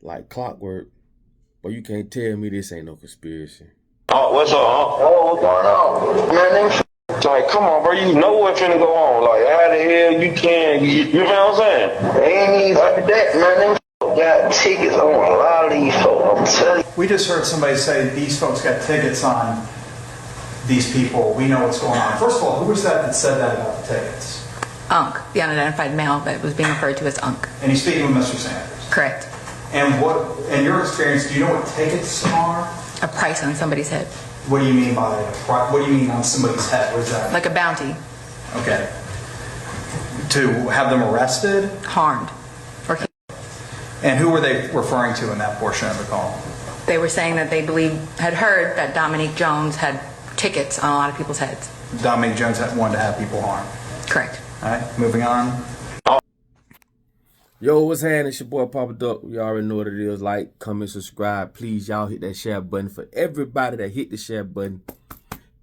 like clockwork. But you can't tell me this ain't no conspiracy. Oh, what's up? Oh, what's going on? Man, like, come on, bro, you know what's finna go on. Like, how the hell you can, you know what I'm saying? They ain't even like that, man. Them got tickets on a lot of these folks, I'm telling you. We just heard somebody say these folks got tickets on these people. We know what's going on. First of all, who was that said that about the tickets? Unc, the unidentified male that was being referred to as Unc. And he's speaking with Mr. Sanders? Correct. And what, in your experience, do you know what tickets are? A price on somebody's head. What do you mean by that? What do you mean on somebody's head? What is that? Like a bounty. Okay. To have them arrested? Harmed. Or and who were they referring to in that portion of the call? They were saying that they had heard that Dominique Jones had tickets on a lot of people's heads. Dominique Jones had wanted to have people harmed. Correct. All right, moving on. Yo, what's happening? It's your boy Papa Duck. You already know what it is. Like, comment, subscribe. Please, y'all hit that share button. For everybody that hit the share button,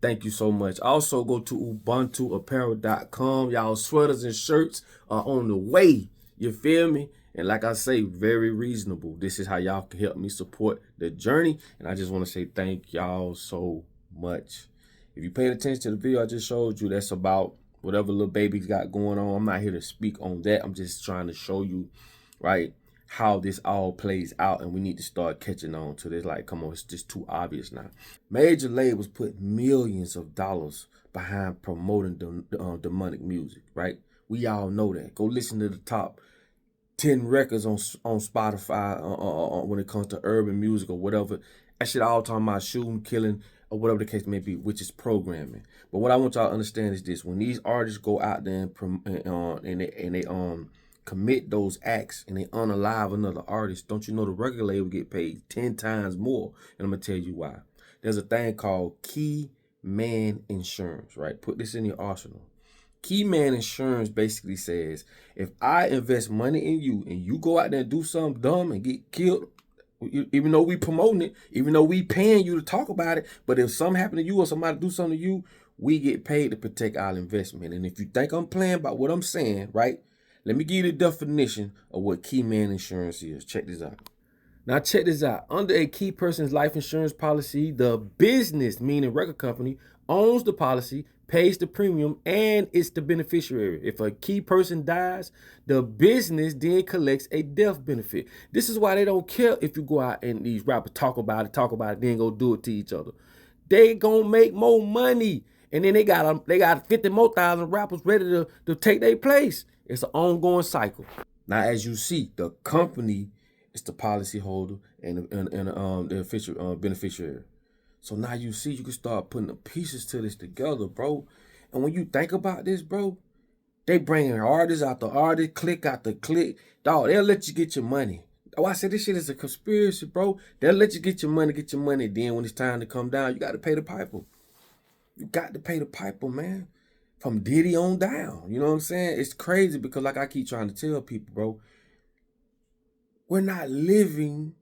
thank you so much. Also, go to ubuntuapparel.com. Y'all sweaters and shirts are on the way. You feel me? And like I say, very reasonable. This is how y'all can help me support the journey. And I just want to say thank y'all so much. If you paid attention to the video I just showed you, that's about whatever Lil Baby's got going on. I'm not here to speak on that. I'm just trying to show you, right, how this all plays out. And we need to start catching on to this. Like, come on, it's just too obvious now. Major labels put millions of dollars behind promoting demonic music, right? We all know that. Go listen to the top 10 records on Spotify when it comes to urban music or whatever. That shit all talking about shooting, killing, or whatever the case may be, which is programming. But what I want y'all to understand is this: when these artists go out there and they commit those acts and they unalive another artist, don't you know the record label get paid 10 times more? And I'm gonna tell you why. There's a thing called Keyman insurance, right? Put this in your arsenal. Keyman insurance basically says, if I invest money in you and you go out there and do something dumb and get killed, even though we promoting it, even though we paying you to talk about it, but if something happen to you or somebody do something to you, we get paid to protect our investment. And if you think I'm playing about what I'm saying, right, let me give you the definition of what Keyman insurance is. Check this out. Now check this out. Under a key person's life insurance policy, the business, meaning record company, owns the policy, pays the premium, and it's the beneficiary. If a key person dies, the business then collects a death benefit. This is why they don't care if you go out and these rappers talk about it, then go do it to each other. They gonna make more money. And then they got 50 more thousand rappers ready to take their place. It's an ongoing cycle. Now, as you see, the company is the policy holder and the beneficiary. So now you see, you can start putting the pieces to this together, bro. And when you think about this, bro, they bringing artists out the artist, click out the click. Dog, they'll let you get your money. Oh, I said this shit is a conspiracy, bro. They'll let you get your money. Then when it's time to come down, you got to pay the piper. You got to pay the piper, man. From Diddy on down. You know what I'm saying? It's crazy because like I keep trying to tell people, bro, we're not living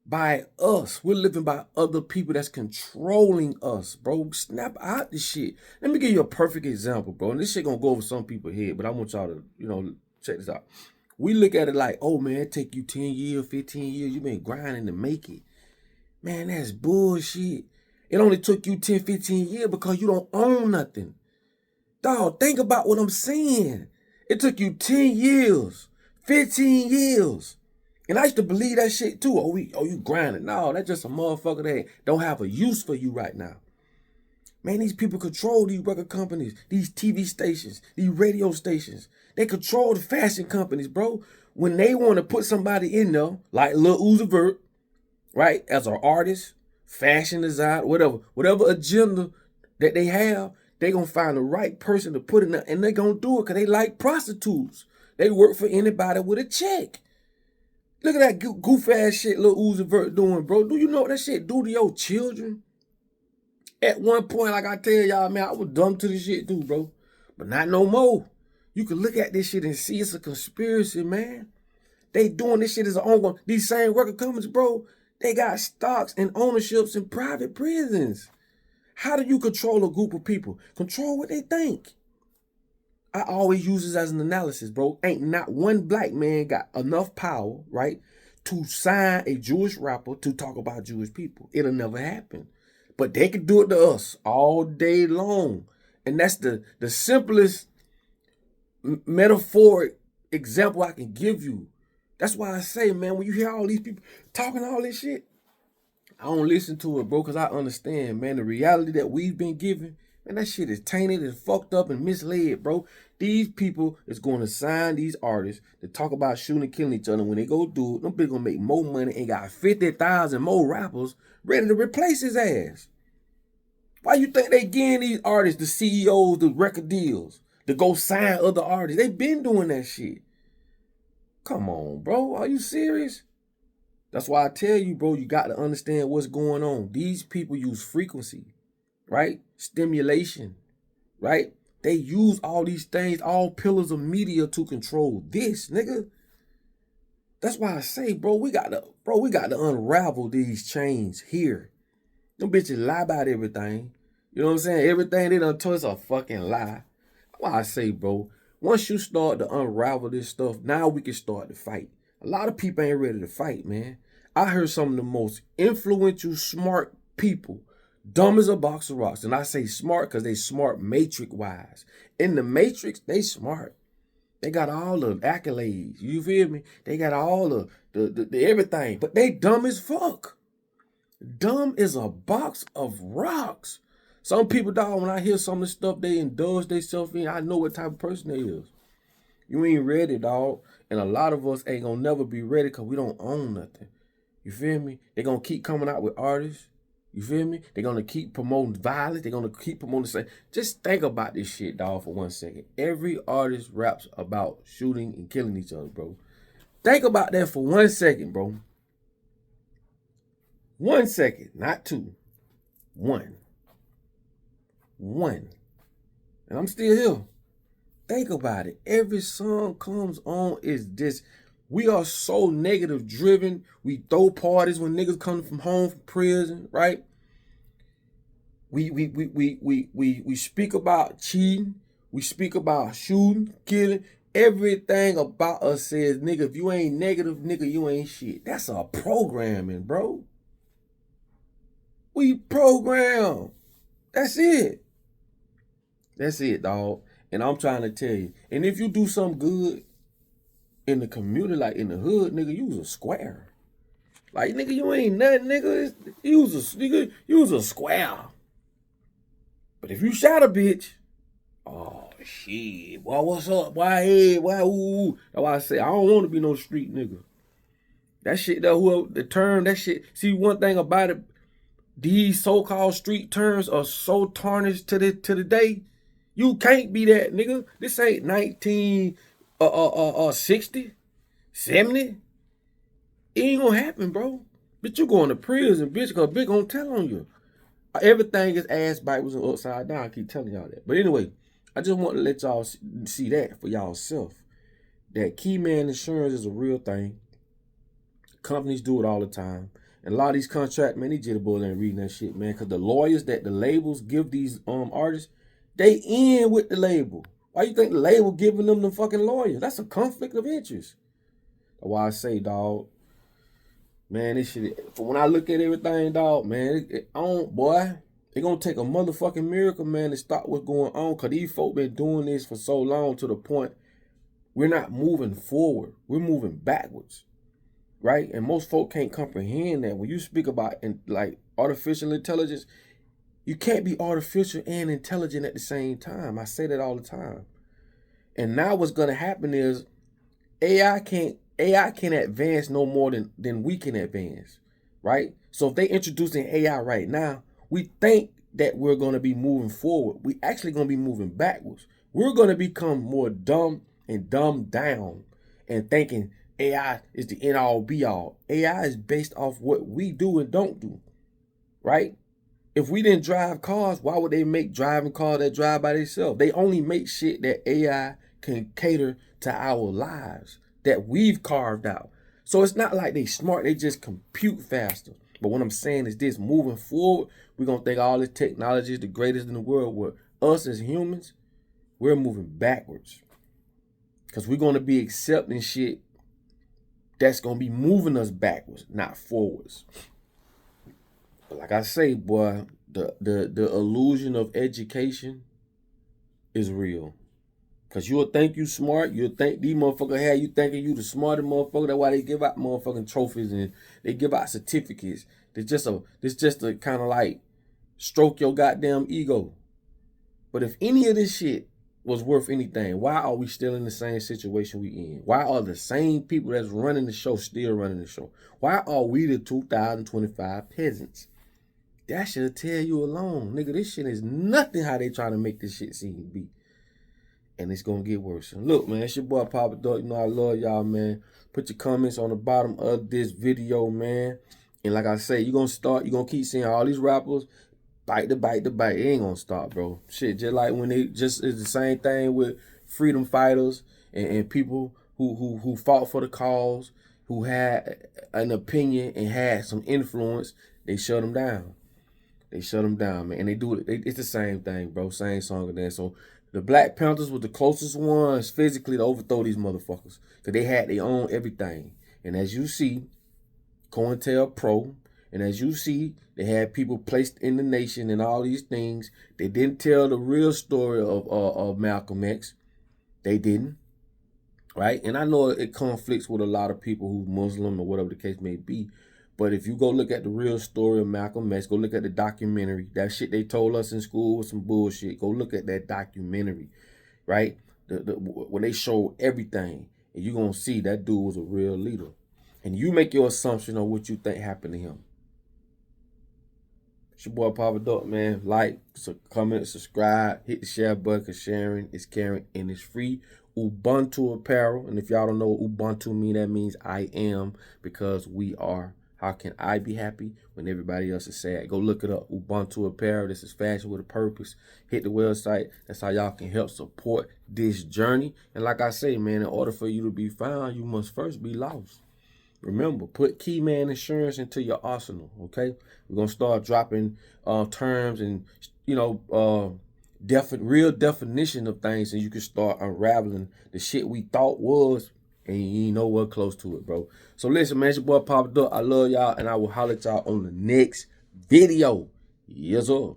by us. We're living by other people that's controlling us, bro. Snap out this shit. Let me give you a perfect example, bro. And this shit gonna go over some people's head, but I want y'all to, check this out. We look at it like, oh man, it take you 10 years, 15 years. You've been grinding to make it. Man, that's bullshit. It only took you 10, 15 years because you don't own nothing. Dog, think about what I'm saying. It took you 10 years, 15 years. And I used to believe that shit too. Oh, you grinding. No, that's just a motherfucker that don't have a use for you right now. Man, these people control these record companies, these TV stations, these radio stations. They control the fashion companies, bro. When they want to put somebody in there, like Lil Uzi Vert, right, as an artist, fashion design, whatever agenda that they have, they going to find the right person to put in there, and they going to do it because they like prostitutes. They work for anybody with a check. Look at that goof-ass shit Lil Uzi Vert doing, bro. Do you know what that shit do to your children? At one point, like I tell y'all, man, I was dumb to this shit too, bro. But not no more. You can look at this shit and see it's a conspiracy, man. They doing this shit as an ongoing. These same record companies, bro, they got stocks and ownerships in private prisons. How do you control a group of people? Control what they think. I always use this as an analysis, bro. Ain't not one black man got enough power, right, to sign a Jewish rapper to talk about Jewish people. It'll never happen. But they can do it to us all day long. And that's the simplest metaphoric example I can give you. That's why I say, man, when you hear all these people talking all this shit, I don't listen to it, bro, because I understand, man, the reality that we've been given, man, that shit is tainted and fucked up and misled, bro. These people is going to sign these artists to talk about shooting and killing each other. When they go do it, them people going to make more money and got 50,000 more rappers ready to replace his ass. Why you think they getting these artists, the CEOs, the record deals, to go sign other artists? They been doing that shit. Come on, bro. Are you serious? That's why I tell you, bro, you got to understand what's going on. These people use frequency, right? Stimulation, right? They use all these things, all pillars of media to control this, nigga. That's why I say, bro, we got to unravel these chains here. Them bitches lie about everything. You know what I'm saying? Everything they done told us a fucking lie. That's why I say, bro, once you start to unravel this stuff, now we can start to fight. A lot of people ain't ready to fight, man. I heard some of the most influential, smart people, dumb as a box of rocks. And I say smart because they smart matrix-wise. In the matrix, they smart. They got all the accolades. You feel me? They got all the everything. But they dumb as fuck. Dumb as a box of rocks. Some people, dog, when I hear some of the stuff they indulge themselves in, I know what type of person they is. You ain't ready, dog. And a lot of us ain't gonna never be ready because we don't own nothing. You feel me? They're gonna keep coming out with artists. You feel me? They're gonna keep promoting violence. They're gonna keep promoting the same. Just think about this shit, dog, for 1 second. Every artist raps about shooting and killing each other, bro. Think about that for 1 second, bro. 1 second, not two. One. And I'm still here. Think about it. Every song comes on is this. We are so negative driven. We throw parties when niggas come from home from prison, right? We speak about cheating. We speak about shooting, killing. Everything about us says, nigga, if you ain't negative, nigga, you ain't shit. That's our programming, bro. We program. That's it. That's it, dog. And I'm trying to tell you. And if you do something good in the community, like in the hood, nigga, you was a square. Like, nigga, you ain't nothing, nigga. You was a square. But if you shot a bitch, oh, shit. Boy, what's up? Why, hey, why, ooh. That's why I say, I don't want to be no street nigga. That shit, the term, that shit. See, one thing about it, these so-called street terms are so tarnished to the day. You can't be that, nigga. This ain't 1960, 70. It ain't gonna happen, bro. Bitch, you going to prison, bitch, because bitch gonna tell on you. Everything is ass backwards and upside down. I keep telling y'all that. But anyway, I just want to let y'all see that for y'all self. That Keyman insurance is a real thing. Companies do it all the time. And a lot of these contracts, man, these jitterbugs ain't reading that shit, man. Because the lawyers that the labels give these artists, they in with the label. Why you think the label giving them the fucking lawyers? That's a conflict of interest. That's why I say, dog, man, this shit, when I look at everything, dog, man, it gonna take a motherfucking miracle, man, to stop what's going on. Because these folk been doing this for so long to the point we're not moving forward. We're moving backwards. Right? And most folk can't comprehend that. When you speak about like artificial intelligence, you can't be artificial and intelligent at the same time. I say that all the time. And now what's gonna happen is AI can't advance no more than we can advance. Right? So if they introducing AI right now, we think that we're gonna be moving forward. We actually gonna be moving backwards. We're gonna become more dumb and dumbed down and thinking AI is the end all be all. AI is based off what we do and don't do, right? If we didn't drive cars, why would they make driving cars that drive by themselves? They only make shit that AI can cater to our lives that we've carved out. So it's not like they smart, they just compute faster. But what I'm saying is this, moving forward, we're going to think all this technology is the greatest in the world, where us as humans, we're moving backwards. Because we're going to be accepting shit that's gonna be moving us backwards, not forwards. But like I say, boy, the illusion of education is real. Cause you'll think you smart, you'll think these motherfuckers have you thinking you the smartest motherfucker. That's why they give out motherfucking trophies and they give out certificates. It's just a kind of like stroke your goddamn ego. But if any of this shit was worth anything, why are we still in the same situation we in? Why are the same people that's running the show still running the show? Why are we the 2025 peasants? That should tell you alone, nigga, this shit is nothing how they trying to make this shit seem to be. And it's gonna get worse. And look, man, it's your boy Papa Duck. You know I love y'all, man. Put your comments on the bottom of this video, man. And like I say, you're gonna keep seeing all these rappers bite the bite. It ain't gonna stop, bro. Shit, just like when it's the same thing with freedom fighters and people who fought for the cause, who had an opinion and had some influence, they shut them down. They shut them down, man. And they do it. It's the same thing, bro. Same song and dance. So the Black Panthers were the closest ones physically to overthrow these motherfuckers. Because they had their own everything. And as you see, COINTELPRO, and as you see, they had people placed in the nation and all these things. They didn't tell the real story of Malcolm X. They didn't. Right? And I know it conflicts with a lot of people who's Muslim or whatever the case may be. But if you go look at the real story of Malcolm X, go look at the documentary. That shit they told us in school was some bullshit. Go look at that documentary, right? Where they show everything. And you're going to see that dude was a real leader. And you make your assumption on what you think happened to him. It's your boy Papa Duck, man. Like, comment, subscribe, hit the share button, because sharing is caring and it's free. Ubuntu Apparel. And if y'all don't know what Ubuntu means, that means I am, because we are. How can I be happy when everybody else is sad? Go look it up. Ubuntu Apparel. This is fashion with a purpose. Hit the website. That's how y'all can help support this journey. And like I say, man, in order for you to be found, you must first be lost. Remember, put Keyman insurance into your arsenal, okay? We're going to start dropping terms and, you know, real definition of things, and you can start unraveling the shit we thought was, and you ain't nowhere close to it, bro. So listen, man, it's your boy Papa Duck. I love y'all, and I will holler at y'all on the next video. Yes, sir.